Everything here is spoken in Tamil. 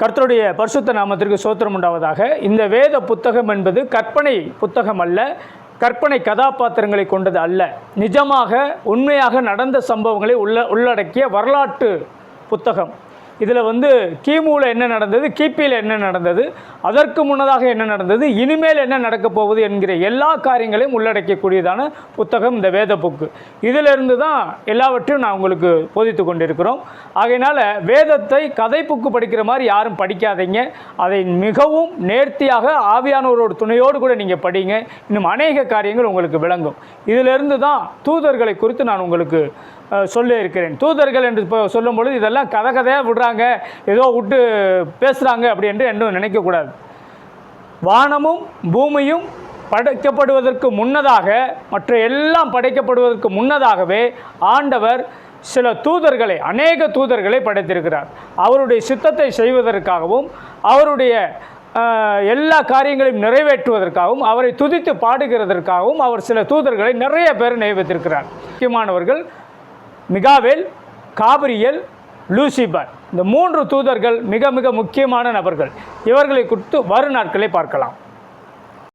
கர்த்தருடைய பரிசுத்த நாமத்திற்கு ஸ்தோத்திரம் உண்டாவதாக. இந்த வேத புத்தகம் என்பது கற்பனை புத்தகம் அல்ல, கற்பனை கதாபாத்திரங்களை கொண்டது அல்ல. நிஜமாக உண்மையாக நடந்த சம்பவங்களை உள்ளடக்கிய வரலாற்று புத்தகம். இதில் கிமுவில் என்ன நடந்தது, கிபியில் என்ன நடந்தது, அதற்கு முன்னதாக என்ன நடந்தது, இனிமேல் என்ன நடக்கப் போகுது என்கிற எல்லா காரியங்களையும் உள்ளடக்கக்கூடியதான புத்தகம் இந்த வேத புக்கு. இதிலிருந்து தான் எல்லாவற்றையும் நான் உங்களுக்கு போதித்து கொண்டிருக்கிறோம். ஆகையினால் வேதத்தை கதை புக்கு படிக்கிற மாதிரி யாரும் படிக்காதீங்க. அதை மிகவும் நேர்த்தியாக ஆவியானவரோட துணையோடு கூட நீங்கள் படிங்க. இன்னும் அநேக காரியங்கள் உங்களுக்கு விளங்கும். இதிலிருந்து தான் தூதர்களை குறித்து நான் உங்களுக்கு சொல்ல இருக்கிறேன். தூதர்கள் என்று இப்போ சொல்லும் பொழுது இதெல்லாம் கதையாக விடுறாங்க, ஏதோ விட்டு பேசுகிறாங்க அப்படி என்று இன்னும் நினைக்கக்கூடாது. வானமும் பூமியும் படைக்கப்படுவதற்கு முன்னதாக, மற்ற எல்லாம் படைக்கப்படுவதற்கு முன்னதாகவே ஆண்டவர் சில தூதர்களை, அநேக தூதர்களை படைத்திருக்கிறார். அவருடைய சித்தத்தை செய்வதற்காகவும் அவருடைய எல்லா காரியங்களையும் நிறைவேற்றுவதற்காகவும் அவரை துதித்து பாடுகிறதற்காகவும் அவர் சில தூதர்களை நிறைய பேர் நியமித்திருக்கிறார். முக்கியமானவர்கள் மிகாவேல், காபிரியல், லூசிபர். இந்த 3 தூதர்கள் மிக மிக முக்கியமான நபர்கள். இவர்களை குறித்து வரும் நாட்களை பார்க்கலாம்.